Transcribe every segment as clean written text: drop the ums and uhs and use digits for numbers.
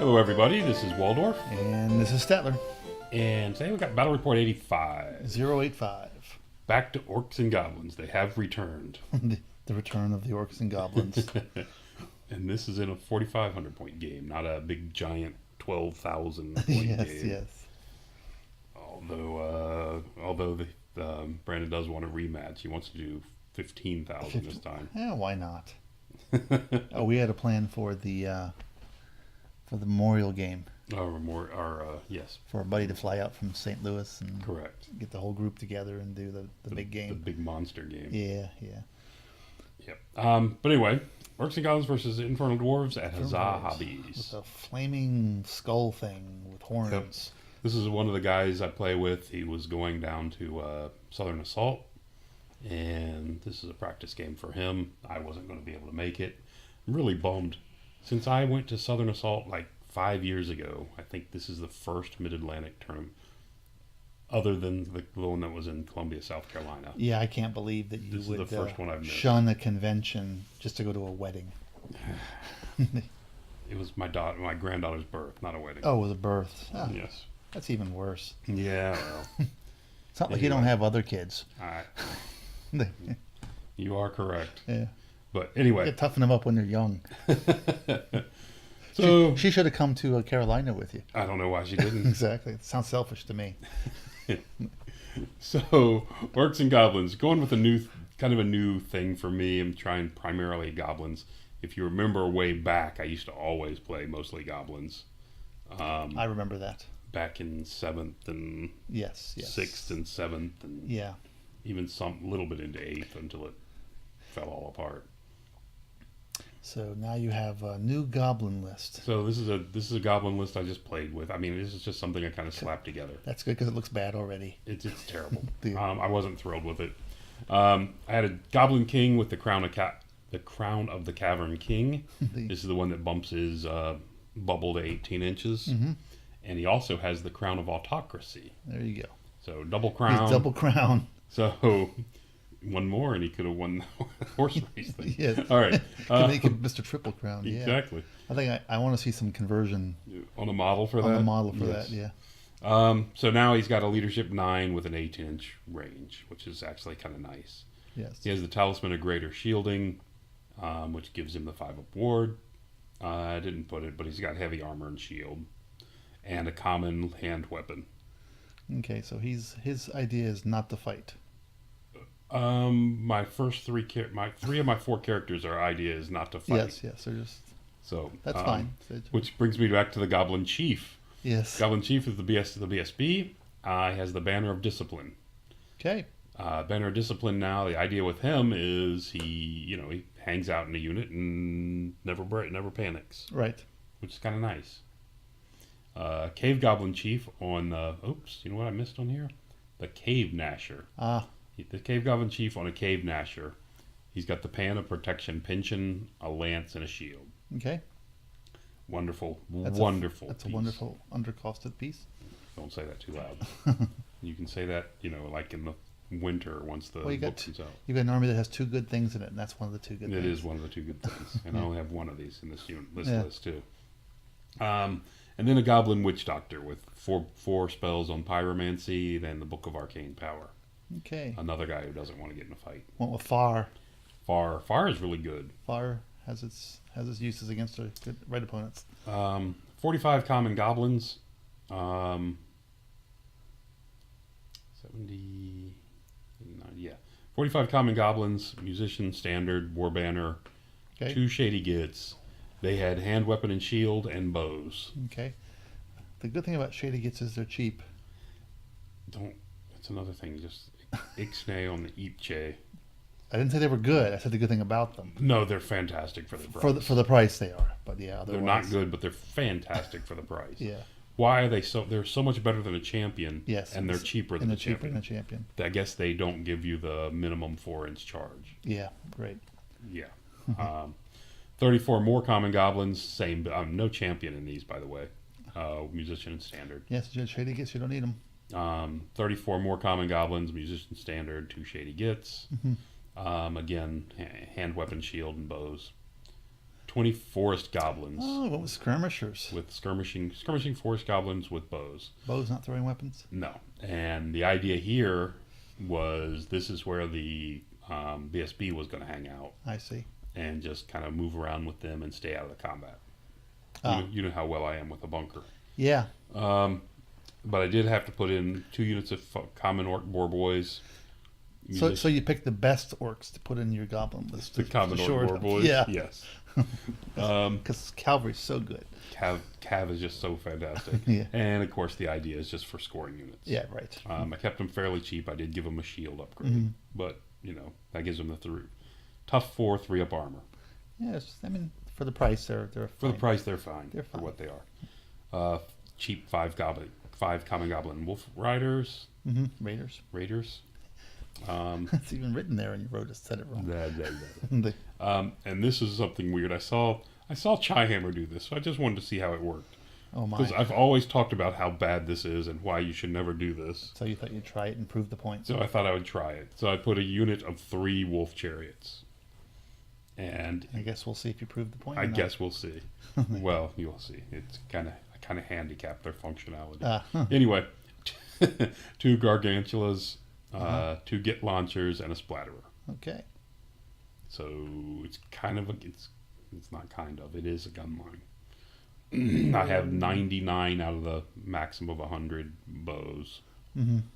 Hello, everybody. This is Waldorf, And this is Statler, and today we got Battle Report 85. 085. Back to Orcs and Goblins. They have returned. The return of the Orcs and Goblins. And this is in a 4,500 point game, not a big giant 12,000 point Yes, game. yes. Although Brandon does want a rematch. He wants to do 15,000 this time. Yeah, why not? Oh, we had a plan for the memorial game Yes, for a buddy to fly out from St. Louis and correct. get the whole group together and do the big The game. big monster game. Yeah, yeah. Yep. But anyway, Orcs and Goblins versus Infernal Dwarves at Huzzah With Hobbies. a flaming skull thing with horns. This is one of the guys I play with. He was going down to Southern Assault, and this is a practice game for him. I wasn't going to be able to make it. I'm really bummed. Since I went to Southern Assault like 5 years ago, I think this is the first Mid-Atlantic tournament, other than the one that was in Columbia, South Carolina. Yeah, I can't believe that you This would is the first one I've missed. shun a convention just to go to a wedding. It was my granddaughter's birth, not a wedding. Oh, it was a birth. Oh, Yes. that's even worse. Yeah, well, It's not like you don't Anyway. have other kids. you are correct. Yeah. But You anyway, gotta toughen them up when they're young. so She should have come to Carolina with you. I don't know why she didn't. Exactly. It sounds selfish to me. So, Orcs and Goblins, going with kind of a new thing for me. I'm trying primarily Goblins. If you remember way back, I used to always play mostly Goblins. I remember that. Back in 7th and Yes, yes. 6th and 7th, and Yeah. even some little bit into 8th until it fell all apart. So now you have a new goblin list. So this is a Goblin list I just played with. I mean, this is just something I kind of slapped together. That's good because it looks bad already. It's terrible. Yeah. I wasn't thrilled with it. I had a Goblin King with the Crown of the Cavern King. This is the one that bumps his bubble to 18 inches. Mm-hmm. And he also has the Crown of Autocracy. There you go. So double crown. He's double crown. So one more and he could have won the horse race thing. Yeah. All right. Can make it Mr. Triple Crown. Yeah. Exactly. I think I want to see some conversion On a model for that? on the model for Yes. that. Yeah. So now he's got a leadership 9 with an 18-inch range, which is actually kind of nice. Yes. He has the Talisman of Greater Shielding, which gives him the 5-up ward. I didn't put it, but he's got heavy armor and shield, and a common hand weapon. Okay, so his idea is not to fight. My first three of my 4 characters, our idea is not to fight. Yes, yes. They're just So that's fine. Which brings me back to the Goblin Chief. Yes. Goblin Chief is the BSB. He has the Banner of Discipline. Okay. Banner of Discipline now, the idea with him is he hangs out in a unit and never panics, Right. which is kind of nice. Cave Goblin Chief on, you know what I missed on here? The Cave Gnasher. The Cave Goblin Chief on a Cave Gnasher. He's got the Pan of Protection Pension, a Lance, and a Shield. Okay. Wonderful, That's wonderful That's piece. a wonderful undercosted piece. Don't say that too loud. You can say that, like in the winter once the Well, book comes out. You've got an army that has 2 good things in it, and that's one of the 2 good things. It is one of the 2 good things, and I only have one of these in this Yeah. list too. And then a Goblin Witch Doctor with four spells on Pyromancy, then the Book of Arcane Power. Okay. Another guy who doesn't want to get in a fight. Went with Far. Far is really good. Far has its uses against the good right opponents. 45 common goblins. 70, 90, yeah. 45 common goblins, musician, standard, war banner, Okay. 2 shady gits. They had hand weapon and shield and bows. Okay. The good thing about Shady Gits is they're cheap. That's another thing. Just ixnay on the Ipche. I didn't say they were good. I said the good thing about them. No, they're fantastic for the price. For the price they are. But yeah, otherwise, They're not good, but they're fantastic for the price. Yeah. Why are they so? They're so much better than a champion. Yes. And they're cheaper than and a they're cheaper champion. than a champion. I guess they don't give you the minimum 4-inch charge. Yeah. Great. Yeah. 34 more common goblins. Same. No champion in these, by the way. Musician and standard. Yes, Shady Gits. You don't need them. 34 more common goblins. Musician standard. 2 shady gits. Mm-hmm. Again, hand weapon, shield, and bows. 20 forest goblins Oh, what was skirmishers? with skirmishing forest goblins with bows. Bows not throwing weapons? No. And the idea here was this is where the BSB was going to hang out I see. and just kind of move around with them and stay out of the combat. Ah. You know how well I am with a bunker. Yeah. But I did have to put in 2 units of common orc boar boys. So you picked the best orcs to put in your goblin list. The common orc Sure. boar boys. Yeah. Yes. Because cavalry's so good. Cav is just so fantastic. Yeah. And of course, the idea is just for scoring units. Yeah, right. I kept them fairly cheap. I did give them a shield upgrade, Mm-hmm. but that gives them the tough 4 3-up armor. Yes, I mean for the price they're For fine. the price, they're fine. They're for fine. what they are. Cheap 5 common goblin wolf riders. Raiders. Raiders. It's even written there, and you wrote it, said it wrong. The- and this is something weird. I saw Chaihammer do this, so I just wanted to see how it worked. Oh my! Because I've always talked about how bad this is and why you should never do this. So you thought you'd try it and prove the point. So I thought I would try it. So I put a unit of 3 wolf chariots. And I guess we'll see if you prove the point. I or not. guess we'll see. Well, you'll see. It's kind of handicap their functionality. Huh. Anyway, 2 gargantulas, 2 git launchers, and a splatterer. Okay. So it's it is a gun line. I have 99 out of the maximum of 100 bows. Another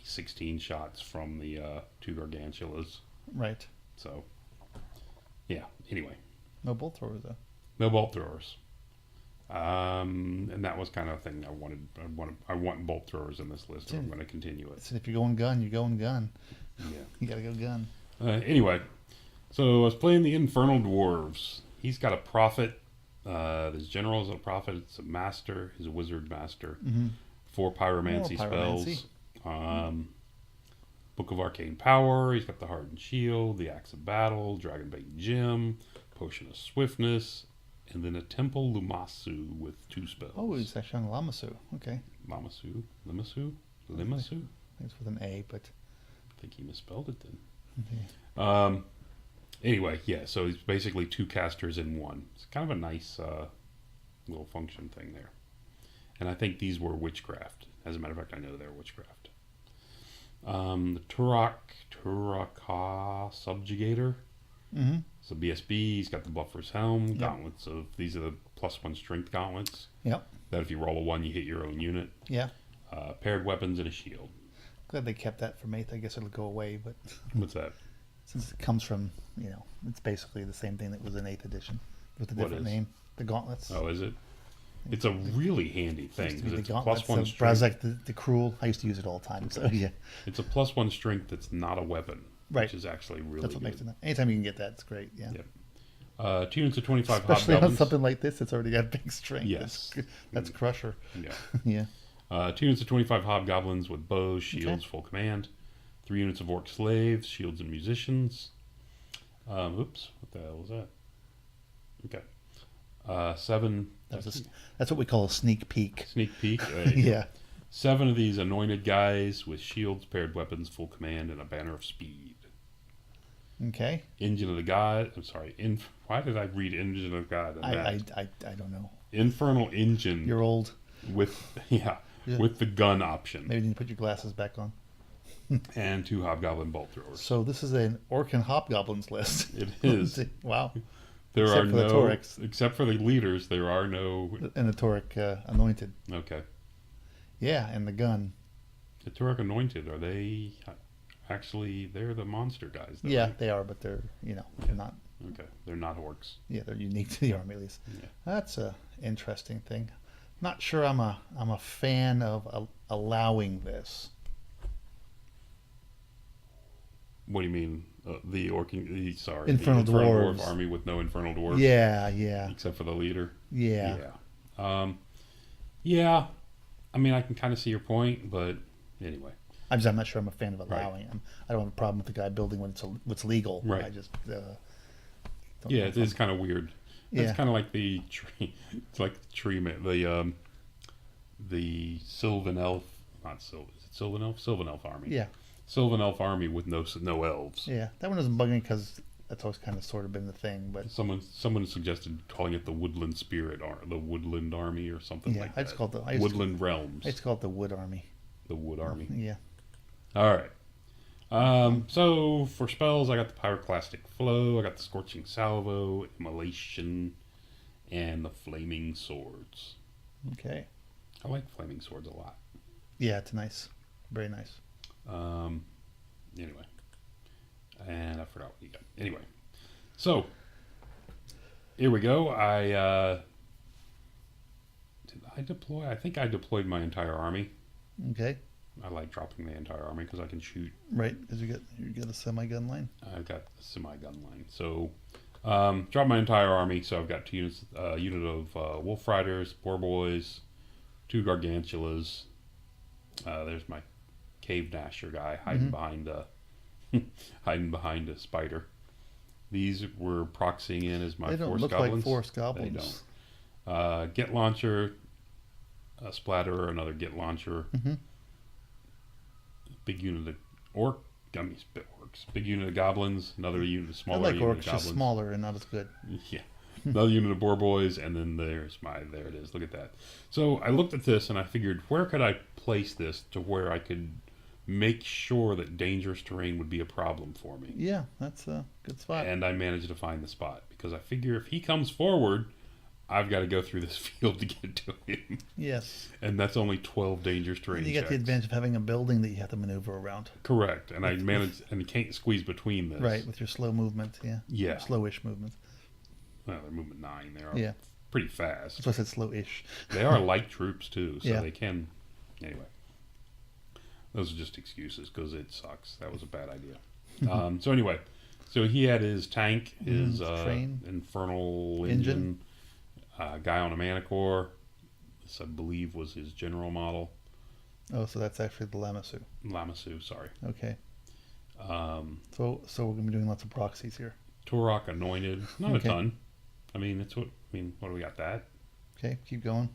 16 shots from the 2 gargantulas. Right. So, yeah. Anyway, No bolt throwers though. no bolt throwers. And that was kind of a thing I want bolt throwers in this list. Or I'm going to continue it. So if you're going gun, you're going gun. Yeah. You gotta go gun. Anyway, so I was playing the Infernal Dwarves. He's got a prophet. His general is a prophet. It's a master. He's a wizard master. 4 pyromancy spells. Book of Arcane Power. He's got the Hardened Shield, the Axe of Battle, Dragonbait Gem, Potion of Swiftness, and then a Temple Lumasu with 2 spells. Oh, he's actually on Lamasu. Okay. Limasu? It's with an A, but I think he misspelled it then. Anyway, yeah, so he's basically 2 casters in 1. It's kind of a nice little function thing there. And I think these were witchcraft. As a matter of fact, I know they're witchcraft. The Turaka Subjugator. So BSB, he's got the Buffer's Helm, gauntlets of, these are the +1 strength gauntlets. Yep. That if you roll a 1, you hit your own unit. Yeah. Paired weapons and a shield. Glad they kept that from 8th. I guess it'll go away, but What's that? since it comes from, it's basically the same thing that was in 8th edition with a What different is? name. The gauntlets. Oh, is it? It's a really handy Used thing to be because the it's a gauntlets +1 of strength. Brazek the Cruel. I used to use it all the time. So yeah, It's a +1 strength that's not a weapon, Right. which is actually really that's what good. makes it. Anytime you can get that, it's great. Yeah. Yep. 2 units of 25 Especially on hobgoblins. something like this, it's already got big strength. Yes. That's Crusher. Yeah. Yeah. 2 units of 25 hobgoblins with bows, shields, full command. 3 units of orc slaves, shields, and musicians. Oops, what the hell was that? Okay. 7. That's what we call a sneak peek. Sneak peek. There you go. Yeah. 7 of these anointed guys with shields, paired weapons, full command, and a banner of speed. Okay. Engine of the God. I'm sorry. Why did I read Engine of God? I don't know. Infernal Engine You're old. with Yeah. with the gun option Maybe you need to put your glasses back on. and 2 hobgoblin bolt throwers. So this is an orc and hobgoblins list. It is. Wow. There Except are for the no, Torcs. except for the leaders, there are no. And the Toric anointed. Okay, Yeah, and the gun. the Turok anointed, are they actually? They're the monster guys. Though, Yeah, right? they are, but they're they're not. Okay, they're not orcs. Yeah, they're unique to the army at least. Yeah. That's a interesting thing. Not sure I'm a fan of allowing this. What do you mean? The Infernal the Dwarves. Dwarf army with no Infernal Dwarves? Yeah. Except for the leader? Yeah. Yeah. I mean, I can kind of see your point, but anyway. I'm not sure I'm a fan of allowing him. I don't have a problem with the guy building what's legal. Right. I just don't Yeah, know it if is kind of weird. Yeah. It's kind of like the tree. It's like the tree man. The Sylvan Elf. Not Sylvan. Is it Sylvan Elf? Sylvan Elf army. Yeah. Sylvan Elf army with no elves. Yeah. That one doesn't bug me because That's always kind of sort of been the thing. But Someone suggested calling it the Woodland Spirit, or the Woodland Army, or something yeah, like I that. just call it the Woodland Realms. I just call it the Wood Army. The Wood Army. Yeah. All right. So for spells, I got the Pyroclastic Flow, I got the Scorching Salvo, Immolation, and the Flaming Swords. Okay. I like Flaming Swords a lot. Yeah, it's nice. Very nice. Anyway. And I forgot what you got. Anyway. So, here we go. Did I deploy? I think I deployed my entire army. Okay. I like dropping the entire army because I can shoot. Right, because you get a semi-gun line. I've got a semi-gun line. So, drop my entire army. So I've got 2 units, unit of Wolf Riders, Boar Boys, 2 Gargantulas. There's my Cave Dasher guy hiding behind a spider. These were proxying in as my They don't Force look Goblins. like Force Goblins. They don't. Get Launcher, a Splatterer, another Get Launcher. Big unit of Orcs. Big unit of Goblins, another unit of smaller. I like unit Orcs, of Goblins. just smaller and not as good. Yeah. Another unit of Boar Boys, and then there it is. Look at that. So I looked at this and I figured, where could I place this to where I could make sure that dangerous terrain would be a problem for me? Yeah, that's a good spot. And I managed to find the spot because I figure if he comes forward, I've got to go through this field to get to him. Yes. And that's only 12 dangerous terrain. And you get the advantage of having a building that you have to maneuver around. Correct. And I managed, and you can't squeeze between this. Right, with your slow movement, yeah. Yeah. Slowish movement. Well, they're moving 9. They are pretty fast. That's why I said slowish. They are light troops too, so Yeah. they can. Anyway, those are just excuses because it sucks. That was a bad idea. So anyway, so he had his tank, his train. Infernal engine, guy on a Manicore. This I believe was his general model. Oh, so that's actually the Lamassu. Lamassu, sorry. Okay. So we're gonna be doing lots of proxies here. Turok Anointed, not Okay. a ton. I mean, what do we got that? Okay, keep going.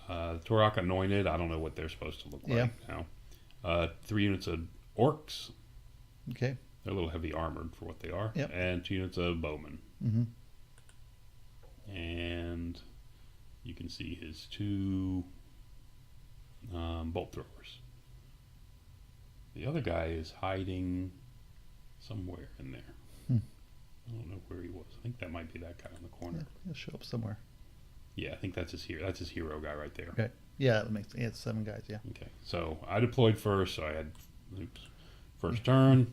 Turok Anointed, I don't know what they're supposed to look like now. 3 units of Orcs. Okay. They're a little heavy armored for what they are. Yep. And 2 units of Bowmen. And you can see his 2 bolt throwers. The other guy is hiding somewhere in there. I don't know where he was. I think that might be that guy in the corner. Yeah, he'll show up somewhere. Yeah, I think that's his hero. That's his hero guy right there. Okay. Yeah, that makes it's 7 guys. Yeah. Okay, so I deployed first, so I had first turn.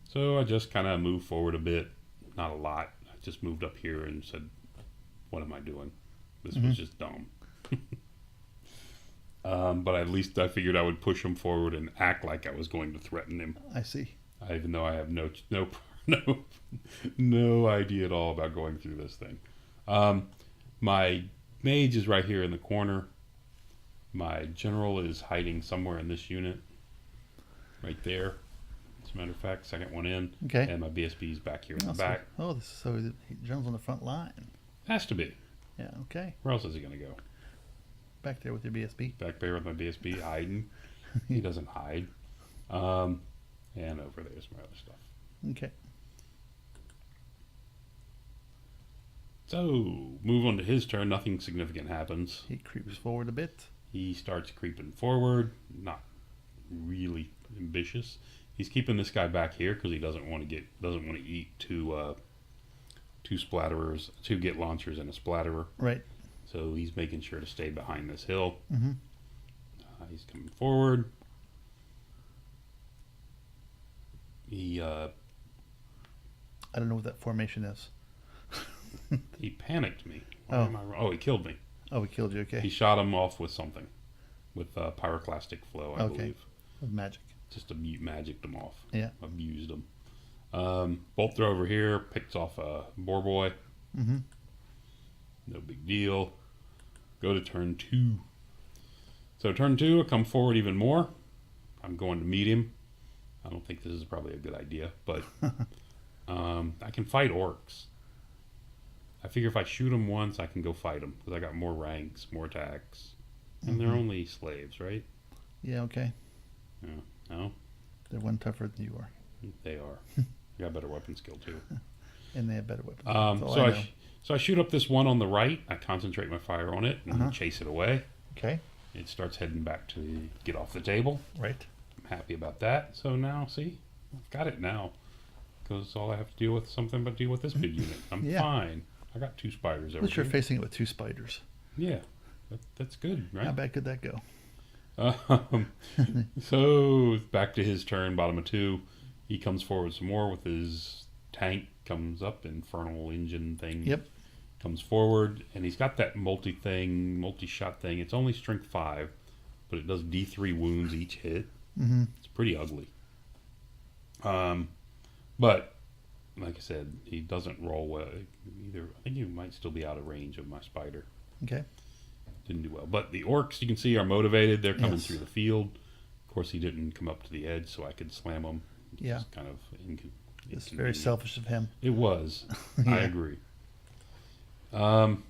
So I just kind of moved forward a bit, not a lot. I just moved up here and said, "What am I doing? This was just dumb." But at least I figured I would push him forward and act like I was going to threaten him, I see. even though I have no idea at all about going through this thing. My mage is right here in the corner. My general is hiding somewhere in this unit, right there. As a matter of fact, second one in. Okay. And my BSB is back here in the Also- back. Oh, so the general's on the front line. Has to be. Yeah. Okay. Where else is he going to go? Back there with your BSB. Back there with my BSB hiding. He doesn't hide. And over there's my other stuff. Okay. So, move on to his turn. Nothing significant happens. He creeps forward a bit. He starts creeping forward. Not really ambitious. He's keeping this guy back here because he doesn't want to eat 2 splatterers, 2 get launchers, and a splatterer. Right. So he's making sure to stay behind this hill. Mm-hmm. He's coming forward. He I don't know what that formation is. he panicked me. Oh. He killed me. Oh, he killed you. Okay. He shot him off with something, with Pyroclastic Flow, I believe. With magic. Just magicked him off. Yeah. Abused him. Bolt throw over here, picks off a Boar Boy. Mm-hmm. No big deal. Go to turn 2. So turn 2, I come forward even more. I'm going to meet him. I don't think this is probably a good idea, but I can fight Orcs. I figure if I shoot them once, I can go fight them because I got more ranks, more attacks, and they're only slaves, right? Yeah. Okay. Yeah. No, They're one tougher than you are. they are. You got better weapon skill too. And they have better weapons. So I shoot up this one on the right. I concentrate my fire on it and chase it away. Okay. It starts heading back to get off the table. Right. I'm happy about that. So now, see, I've got it now. Because all I have to deal with is something but deal with this big unit. I'm fine. I got 2 spiders over At least you're here. facing it with 2 spiders. Yeah, that's good, right? How bad could that go? So back to his turn, bottom of 2. He comes forward some more with his tank. Comes up, infernal engine thing. Yep. Comes forward, and he's got that multi-shot thing. It's only strength 5, but it does D3 wounds each hit. Mm-hmm. It's pretty ugly. But like I said, he doesn't roll well either. I think he might still be out of range of my spider. Okay. Didn't do well. But the orcs, you can see, are motivated. They're coming through the field. Of course, he didn't come up to the edge, so I could slam them. Yeah. It's kind of It's very selfish of him. It was. I agree. And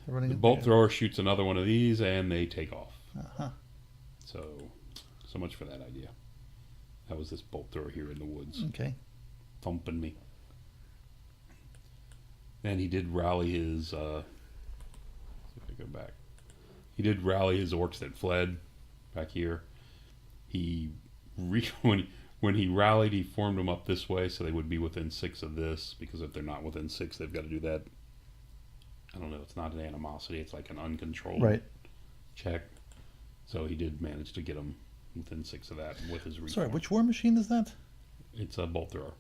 the bolt thrower shoots another one of these, and they take off. So much for that idea. That was this bolt thrower here in the woods. Okay. Thumping me. And he did rally his... see if I go back. He did rally his orcs that fled back here. When he rallied, he formed them up this way so they would be within 6 of this, because if they're not within 6, they've got to do that. I don't know, it's not an animosity, it's like an uncontrolled check. So he did manage to get them within 6 of that with his reform. Sorry, which war machine is that? It's a bolt thrower.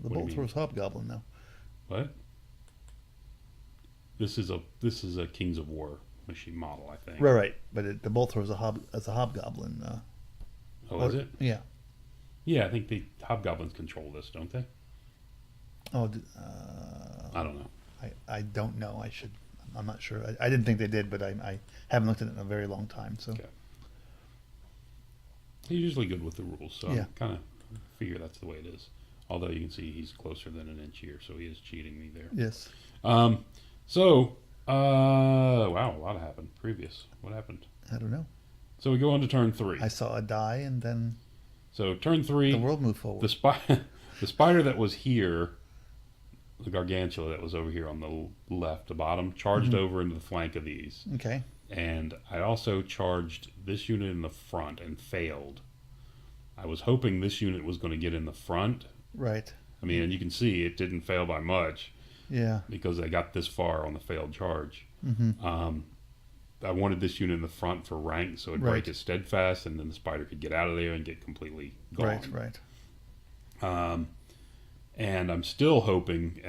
The bolt thrower's hobgoblin now. What? This is a Kings of War machine model, I think. Right. But the bolt thrower is a hobgoblin. Is it? Yeah. Yeah, I think the hobgoblins control this, don't they? Oh, I don't know. I don't know. I'm not sure. I didn't think they did, but I haven't looked at it in a very long time. So. Okay. He's usually good with the rules, so I kind of figure that's the way it is. Although you can see he's closer than an inch here, so he is cheating me there. Yes. Wow, a lot happened previous. What happened? I don't know. So we go on to turn 3. I saw a die, and then So turn 3. the world moved forward. The spider that was here, the gargantula that was over here on the left, the bottom, charged over into the flank of these. Okay. And I also charged this unit in the front and failed. I was hoping this unit was going to get in the front. Right. I mean, and you can see it didn't fail by much. Yeah. Because I got this far on the failed charge. Mm-hmm. I wanted this unit in the front for rank, so it'd break his steadfast, and then the spider could get out of there and get completely gone. Right. And I'm still hoping,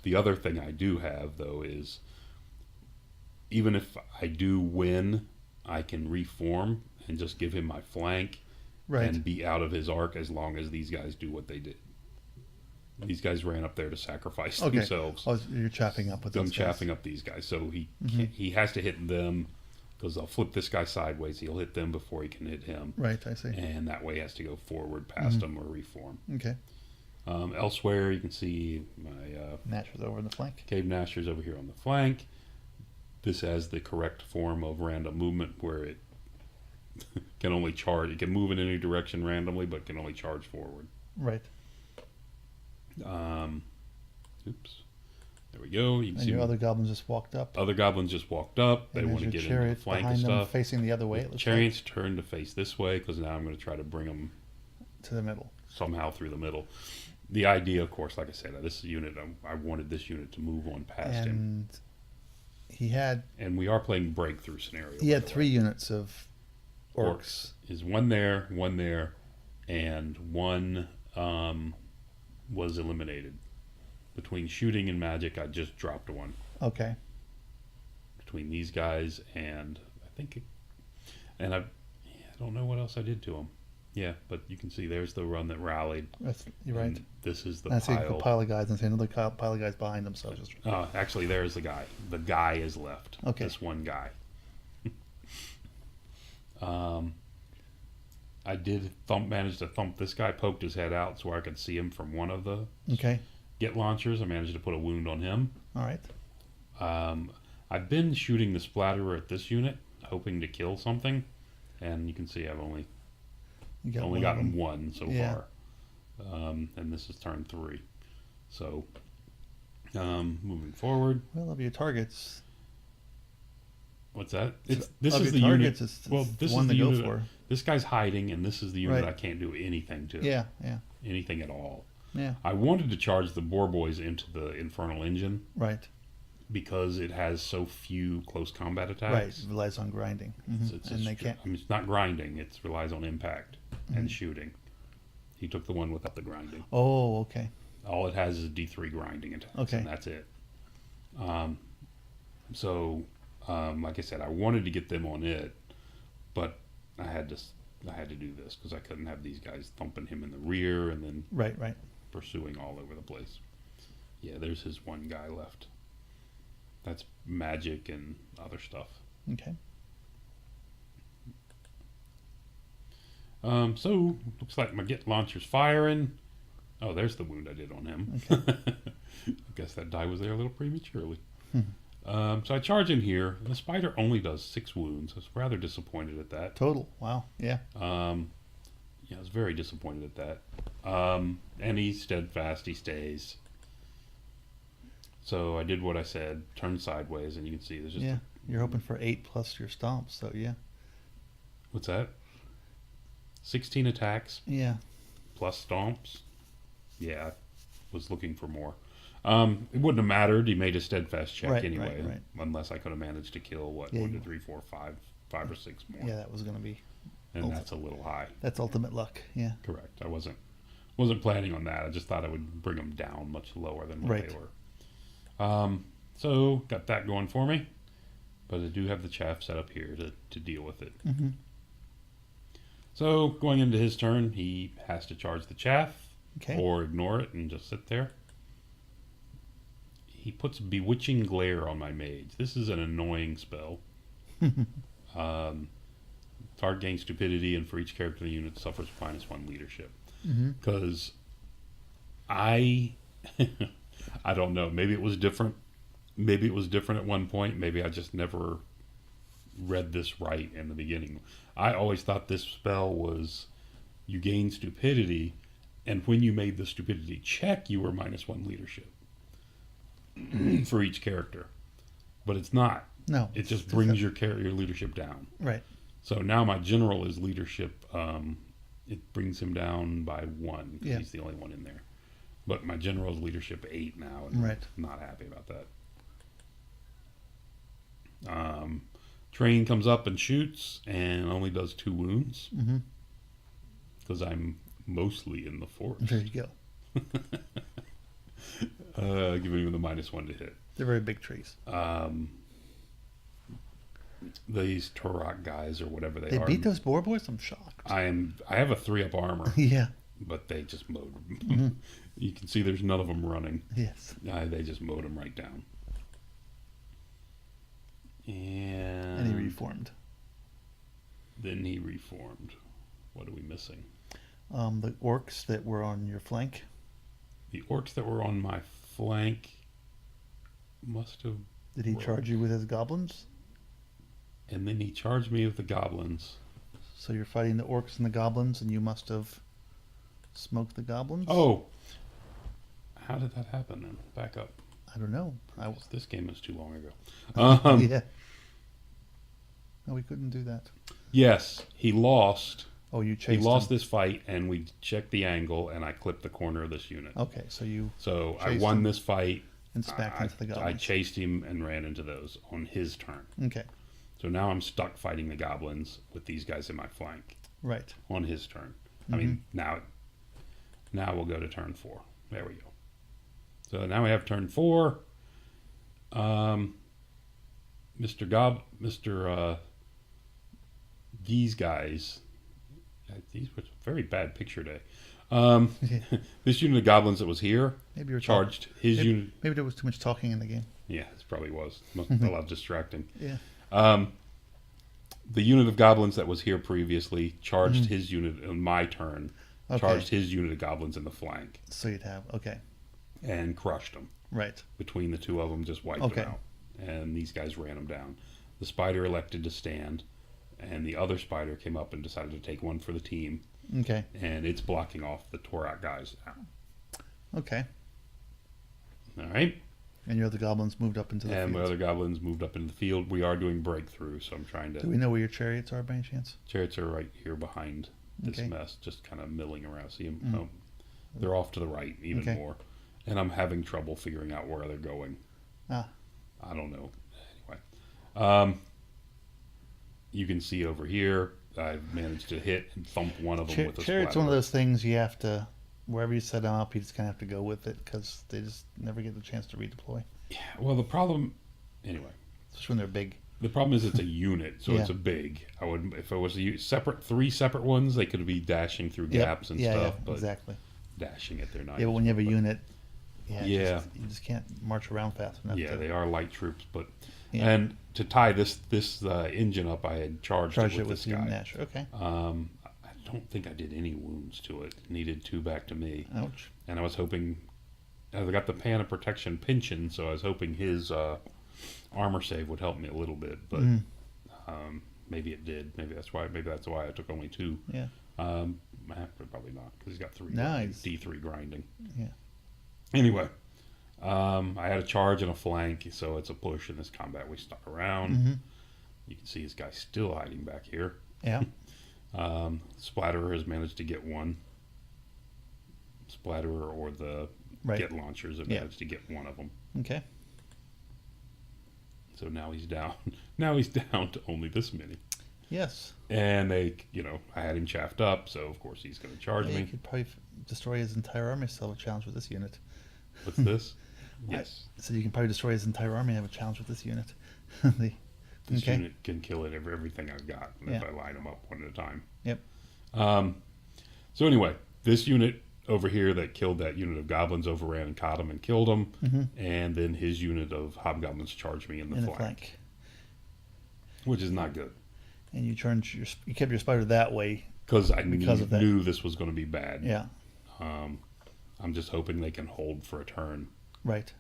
the other thing I do have, though, is even if I do win, I can reform and just give him my flank and be out of his arc as long as these guys do what they did. These guys ran up there to sacrifice themselves. Oh, you're chaffing up with them. I'm chaffing up these guys. So he has to hit them, because I'll flip this guy sideways. He'll hit them before he can hit him. Right, I see. And that way he has to go forward past them or reform. Okay. Elsewhere, you can see my Gnashers over in the flank. Cave Gnashers over here on the flank. This has the correct form of random movement, where it can only charge. It can move in any direction randomly, but can only charge forward. Right. Oops. There we go. You can see your other goblins just walked up. Other goblins just walked up. They want to get into the flank and stuff. Facing the other way. The chariot's turned to face this way, because now I'm going to try to bring them to the middle. Somehow through the middle. The idea, of course, like I said, this unit, I wanted this unit to move on past him. He had. And we are playing breakthrough scenario. He had 3 units of orcs. Is one there, and one was eliminated. Between shooting and magic, I just dropped one. Okay. Between these guys and I don't know what else I did to them. Yeah, but you can see there's the run that rallied. You're right. This is the I pile. see the pile of guys, and see another pile of guys behind them. So actually, there's the guy. The guy is left. Okay. This one guy. I did manage to thump this guy, poked his head out so I could see him from one of the get launchers. I managed to put a wound on him. All right. I've been shooting the splatterer at this unit, hoping to kill something, and you can see I've only You got Only one of gotten them. one so Yeah. far. And this is turn 3. So, moving forward. Well, of your targets, What's that? of This is your the targets, unit. it's Well, the this is one the to go unit. for. This guy's hiding, and this is the unit Right. I can't do anything to. Yeah, yeah, Anything at all. yeah. I wanted to charge the Boar Boys into the Infernal engine Right, because it has so few close combat right. attacks. It relies on grinding, and they can't. I mean, it's not grinding. It relies on impact and shooting. He took the one without the grinding. Oh, okay. All it has is D3 grinding attacks, Okay. and that's it. So, like I said, I wanted to get them on it, but I had to do this because I couldn't have these guys thumping him in the rear and then Right, right. pursuing all over the place. Yeah, there's his one guy left. That's magic and other stuff. Okay. So looks like my get launcher's firing. Oh, there's the wound I did on him. Okay. I guess that die was there a little prematurely. Hmm. So I charge in here. The spider only does 6 wounds. I was rather disappointed at that. Total. Wow. Yeah. Yeah, I was very disappointed at that. And he's steadfast. He stays. So I did what I said. Turned sideways, and you can see there's just Yeah. You're hoping for 8 plus your stomps, so yeah. what's that? 16 attacks Yeah. plus stomps. Yeah, I was looking for more. It wouldn't have mattered. He made a steadfast check Right, anyway, right. unless I could have managed to kill what Yeah, 1, 2, you- 3, 4, 5 or 6 more. Yeah, that was going to be. And that's a little high. That's ultimate luck. Yeah. Correct. I wasn't planning on that. I just thought I would bring them down much lower than what Right. they were. So got that going for me, but I do have the chaff set up here to deal with it. Mm-hmm. So going into his turn, he has to charge the chaff Okay. or ignore it and just sit there. He puts Bewitching Glare on my mage. This is an annoying spell. Target gains stupidity, and for each character in the unit suffers -1 leadership. Mm-hmm. Because I don't know. Maybe it was different. Maybe it was different at one point. Maybe I just never read this right in the beginning. I always thought this spell was you gain stupidity, and when you made the stupidity check, you were -1 leadership for each character. But it's not. No. It just brings your leadership down. Right. So now my general is leadership. It brings him down by 1 because Yeah. he's the only one in there. But my general is leadership 8 now, and Right. I'm not happy about that. Train comes up and shoots and only does 2 wounds Mm-hmm. because I'm mostly in the forest. There you go. Giving him the -1 to hit. They're very big trees. These Turok guys or whatever they They are. beat those boar boys? I'm shocked. I have a 3-up armor, Yeah. but they just mowed them. Mhm. You can see there's none of them running. Yes. They just mowed them right down. And he reformed. Then he reformed. What are we missing? The orcs that were on your flank. The orcs that were on my flank must have... Did he charge you with his goblins? And then he charged me with the goblins. So you're fighting the orcs and the goblins, and you must have smoked the goblins? Oh! How did that happen then? Back up. I don't know. This game was too long ago. Yeah. No, we couldn't do that. Yes, he lost. Oh, you He chased lost him. this fight, and we checked the angle, and I clipped the corner of this unit. Okay, so you So I chased won him this fight. and smacked into the I goblins. chased him and ran into those on his turn. Okay, So now I'm stuck fighting the goblins with these guys in my flank right. on his turn. I mean, now we'll go to turn 4. There we go. So now we have turn 4. These guys. These were a very bad picture day. This unit of goblins that was here Maybe you're charged his unit. Maybe there was too much talking in the game. Yeah, this probably was. Must have been a lot distracting. Yeah. The unit of goblins that was here previously charged his unit on my turn. Okay. Charged his unit of goblins in the flank So you'd have and crushed them. right. Between the two of them, just wiped Okay. them out. And these guys ran them down. The spider elected to stand, and the other spider came up and decided to take one for the team. Okay. and it's blocking off the Torak guys now. Okay. All right. And your other goblins moved up into the And field. my other goblins moved up into the field. We are doing breakthrough, so I'm trying Do to. we know where your chariots are by any chance? Chariots are right here behind this Okay. mess, just kind of milling around. See them? Mm. Oh, they're off to the right even Okay. more, and I'm having trouble figuring out where they're going. Ah. I don't know. Anyway, you can see over here, I've managed to hit and thump one of them with a Chariot's splatter. one of those things you have to, wherever you set them up, you just kind of have to go with it because they just never get the chance to redeploy. Yeah, well, the problem, anyway, Especially when they're big. the problem is it's a unit, so it's Yeah. a big. I would, if it was three separate ones, they could be dashing through Yep. gaps and Yeah, stuff, yeah, but exactly. dashing it, they're not. Yeah, but when you have a but- unit, yeah, Yeah. you just can't march around fast enough. Yeah, to, they are light troops, but Yeah. and to tie this engine up, I had charged charge it it with with this guy. Nash. Okay. I don't think I did any wounds to it. Needed 2 back to me, Ouch. and I was hoping. I got the Pan of Protection pension, so I was hoping his armor save would help me a little bit, but Mm. maybe it did. Maybe that's why I took only 2. Yeah. Probably not because he's got 3. Nice. D3 grinding. Yeah. Anyway, I had a charge and a flank, so it's a push in this combat. We stuck around. Mm-hmm. You can see his guy still hiding back here. Yeah. Splatterer has managed to get one. Splatterer or the Right. get launchers have Yeah. managed to get one of them. Okay. So now he's down. Now he's down to only this many. Yes. And I had him chaffed up, so of course he's going to charge Yeah, you me. could probably destroy his entire army. Still have a challenge with this unit. What's this? Yes. So you can probably destroy his entire army and have a challenge with this unit. This Okay. unit can kill it everything I've got if Yeah. I line them up one at a time. Yep. So anyway, this unit over here that killed that unit of goblins overran and caught him and killed him, Mm-hmm. and then his unit of hobgoblins charged me in the In the flank, flank. which is not good And you you kept your spider that way. because I Because of that. knew this was going to be bad. Yeah. I'm just hoping they can hold for a turn. Right.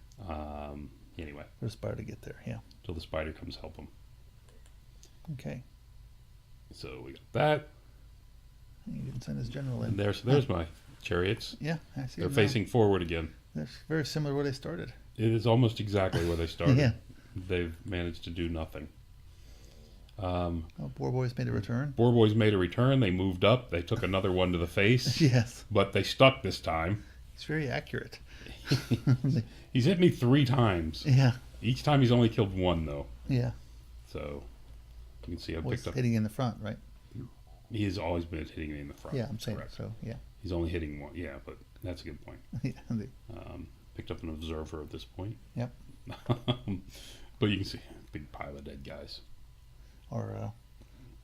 Anyway, For the spider to get there. Yeah. till the spider comes help them. Okay. So we got that. You didn't send his general in. And there's my chariots. Yeah, I see. They're them now. facing forward again. They're very similar to where they started. It is almost exactly where they started. Yeah. They've managed to do nothing. Oh, Boar Boys made a return. Boar Boys made a return. They moved up. They took another one to the face, Yes. but they stuck this time. It's very accurate. He's hit me 3 times. Yeah. Each time he's only killed 1, though. Yeah. So you can see I Was picked up. hitting in the front, right? He has always been hitting me in the front. Yeah, I'm saying Correct. so. Yeah. He's only hitting 1. Yeah, but that's a good point. Yeah. Picked up an observer at this point. Yep. But you can see a big pile of dead guys. Or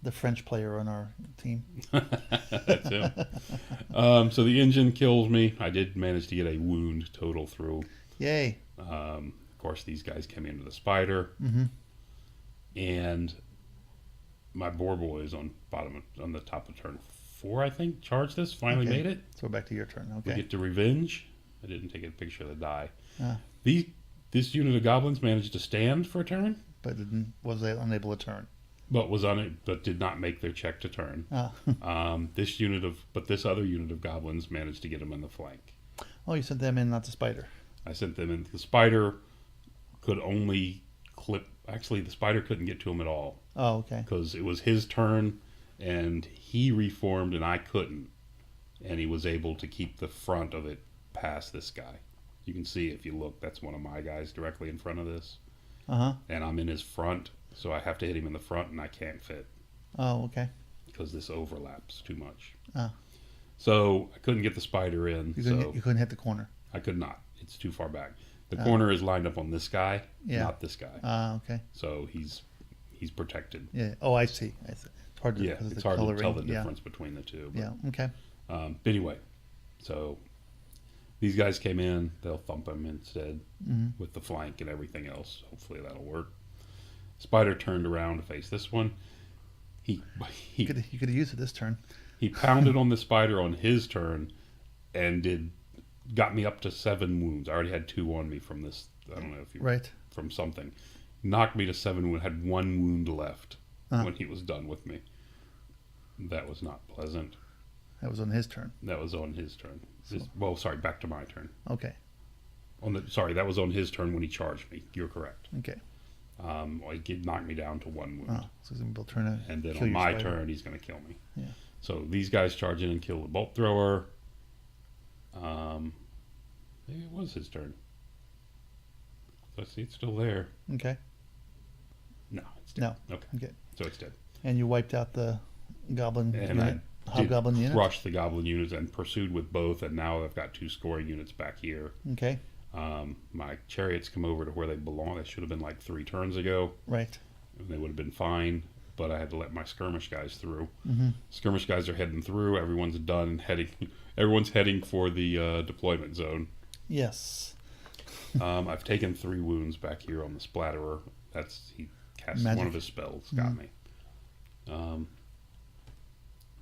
the French player on our team. That's him. So the engine kills me. I did manage to get a wound total through. Yay. Of course, these guys came into the spider, Mm-hmm. and my boar boys on the top of turn 4, I think, charged this. Finally Okay. made it. So we're back to your turn. We Okay. get to revenge. I didn't take a picture of the die. Ah. This unit of goblins managed to stand for a turn, But was they unable to turn? but did not make their check to turn. Ah. This other unit of goblins managed to get them in the flank. Oh, you sent them in, not the spider. I sent them in. The spider could only clip. Actually, the spider couldn't get to him at all Oh, okay. because it was his turn, and he reformed, and I couldn't. And he was able to keep the front of it past this guy. You can see if you look, that's one of my guys directly in front of this, Uh-huh. and I'm in his front, so I have to hit him in the front, and I can't fit Oh, okay. because this overlaps too much. Ah. So I couldn't get the spider in. You couldn't hit the corner. I could not. It's too far back. The Oh. corner is lined up on this guy, Yeah. not this guy. Ah, okay. So he's protected. Yeah. Oh, I see. It's hard to, Yeah, because of it's the hard coloring. to tell the Yeah. difference between the two. But, Yeah. Okay. Anyway, so these guys came in. They'll thump him instead Mm-hmm. with the flank and everything else. Hopefully that'll work. Spider turned around to face this one. You could have used it this turn. He pounded on the spider on his turn and got me up to 7 wounds. I already had 2 on me from this. I don't know if you Right. from something. Knocked me to 7 wounds. Had 1 wound left Uh-huh. when he was done with me. That was not pleasant. That was on his turn. That was on his turn. Well, sorry, back to my turn. Okay. That was on his turn when he charged me. You're correct. Okay. It knocked me down to 1 wound. Oh, so he's going to be trying to And then kill on your my spider. turn, he's going to kill me. Yeah. So these guys charge in and kill the bolt thrower. Maybe it was his turn. Let's see, it's still there. Okay. No, it's dead. No. Okay. Okay. So it's dead. And you wiped out the goblin And unit? I Hobgoblin unit? crushed the goblin units and pursued with both, and now I've got 2 scoring units back here. Okay. My chariots come over to where they belong. They should have been like 3 turns ago. Right. And they would have been fine, but I had to let my skirmish guys through. Mm-hmm. Skirmish guys are heading through. Everyone's done heading. Everyone's heading for the deployment zone. Yes. I've taken 3 wounds back here on the splatterer. He cast Magic. one of his spells. Got me.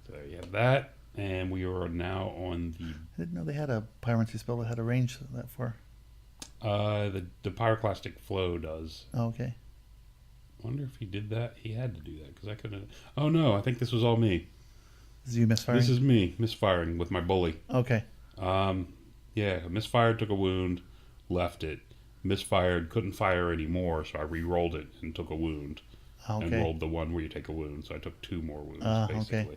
So there you have that, and we are now on I didn't know they had a pyromancy spell that had a range that far. the pyroclastic flow does. Oh, okay. Wonder if he did that. He had to do that because I couldn't. Oh no, I think this was all me. Is you misfiring? This is me misfiring with my bully. Okay. Yeah, misfired, took a wound, left it. Misfired, couldn't fire anymore, so I re-rolled it and took a wound. Okay. And rolled the one where you take a wound, so I took 2 more wounds, Okay. basically.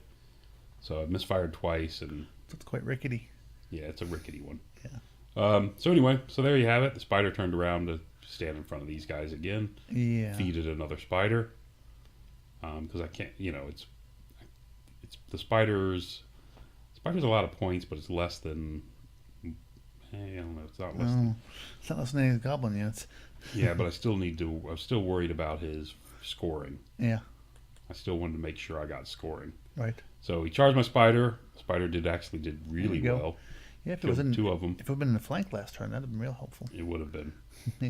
So I misfired twice, and That's quite rickety. yeah, it's a rickety one. Yeah. So anyway, so there you have it. The spider turned around to stand in front of these guys again. Yeah. Feeded another spider. Because I can't, it's the spiders. Spiders a lot of points, but it's less than. I don't know. It's not less than. It's not listening to the goblin units. Yeah, but I still need to. I'm still worried about his scoring. Yeah. I still wanted to make sure I got scoring. Right. So he charged my spider. The spider did really go. well. Yeah. If it Killed was in 2 of them. If it had been in the flank last turn, that'd have been real helpful. It would have been. Yeah.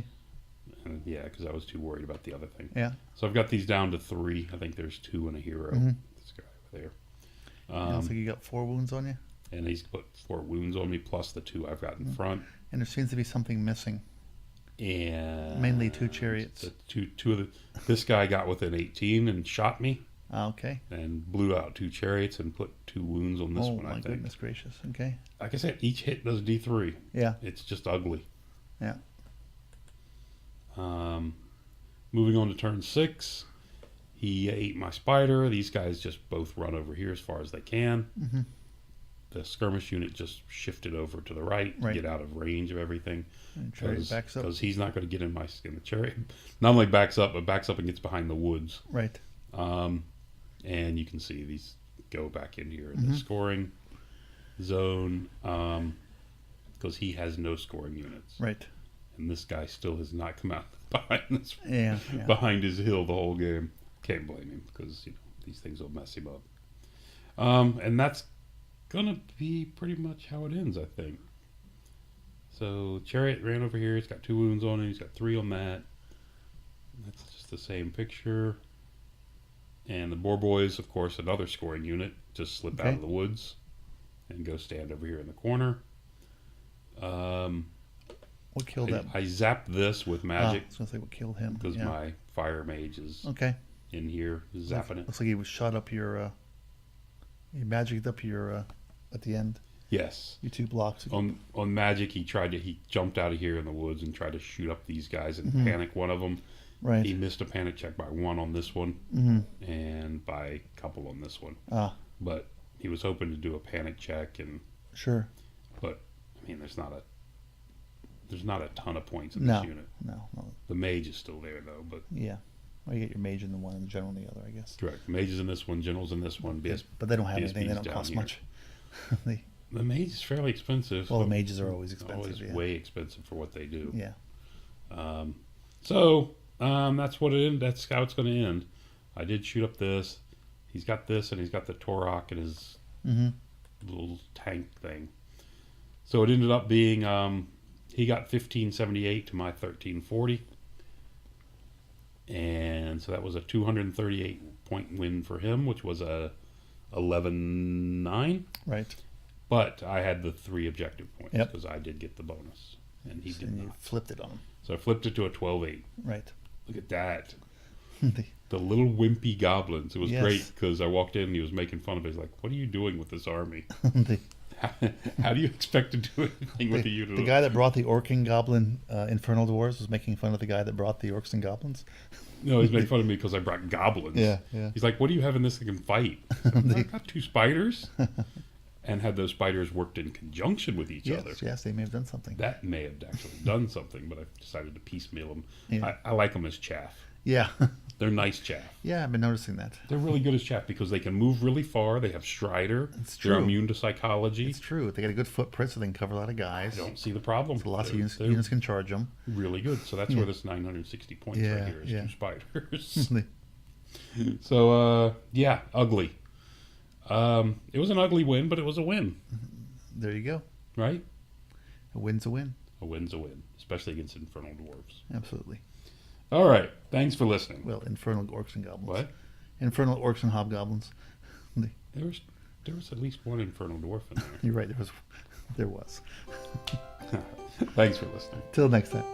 Yeah, because I was too worried about the other thing. Yeah. So I've got these down to 3. I think there's 2 and a hero. Mhm. This guy over there. Looks like you got 4 wounds on you, And he's put 4 wounds on me plus the 2 I've got in front. and there seems to be something missing. And Mainly 2 chariots. The two of this guy got within 18 and shot me Okay. and blew out 2 chariots and put 2 wounds on this Oh one. I my think. goodness gracious. Okay. Like I said, each hit does D3. Yeah. It's just ugly. Yeah. Moving on to turn 6, he ate my spider. These guys just both run over here as far as they can. Mm-hmm. The skirmish unit just shifted over to the right, to Right. get out of range of everything. And chariot backs up. Because he's not going to get in my skin. The chariot not only backs up, but backs up and gets behind the woods. Right. And you can see these go back in here in Mm-hmm. the scoring zone because he has no scoring units. Right. And this guy still has not come out behind Yeah. behind his hill the whole game. Can't blame him because these things will mess him up. And that's gonna be pretty much how it ends, I think. So Chariot ran over here. He's got 2 wounds on him. He's got 3 on that. That's just the same picture. And the Boar Boys, of course, another scoring unit, just slip out Okay. of the woods and go stand over here in the corner. What killed that? I zapped this with magic I was gonna say what killed him. because Yeah. my fire mage is Okay. in here zapping it. Looks like he was shot up your. He magicked up your at the end. Yes. You 2 blocks. On magic, he jumped out of here in the woods and tried to shoot up these guys and Mhm. panic one of them. Right. He missed a panic check by 1 on this one Mm-hmm. and by a couple on this one. Ah. But he was hoping to do a panic check, Sure. but I mean, there's not a ton of points in No. this unit. No. The mage is still there though, but Yeah. Well, you get your mage in the one and the general in the other, I guess. correct. Mage is in this one, general's in this one. But they don't have anything. They BSB's don't down cost here. much. They, The mage is fairly expensive. well, the mages are always expensive. Always Yeah. way expensive for what they do. Yeah. That's what it. That's how it's going to end. I did shoot up this. He's got this, and he's got the Torok and his Mm-hmm. little tank thing. So it ended up being he got 1578 to my 1340, and so that was a 238 point win for him, which was a 11-9. Right. But I had the 3 objective points Yep. because I did get the bonus, and he did And you not. flipped it on him. So I flipped it to a 12-8. Right. Look at that. The the little wimpy goblins. It was Yes. great because I walked in and he was making fun of it. He's like, "What are you doing with this army? the, How do you expect to do anything with the unit?" the guy that brought the Orc and Goblin Infernal Dwarves was making fun of the guy that brought the Orcs and Goblins. No, he's making fun of me because I brought goblins. Yeah, yeah. He's like, "What do you have in this that can fight?" I said, "I got 2 spiders." And had those spiders worked in conjunction with each other. Yes, they may have done something. That may have actually done something, but I've decided to piecemeal them. Yeah. I like them as chaff. Yeah, They're nice chaff. yeah, I've been noticing that. They're really good as chaff because they can move really far. They have Strider. It's They're true. immune to psychology. It's true. They got a good footprint, so they can cover a lot of guys. I don't see the problem. So lots of They're units can charge them. really good. So that's where this 960 points right Yeah, here is yeah. 2 spiders. So, yeah, ugly. It was an ugly win, but it was a win, There you go. right? A win's a win. A win's a win, especially against Infernal Dwarves. Absolutely. All right. Thanks for listening. Well, Infernal Orcs and Goblins. What? Infernal Orcs and Hobgoblins. There was at least one Infernal Dwarf in there. You're right. There was. Thanks for listening. Till next time.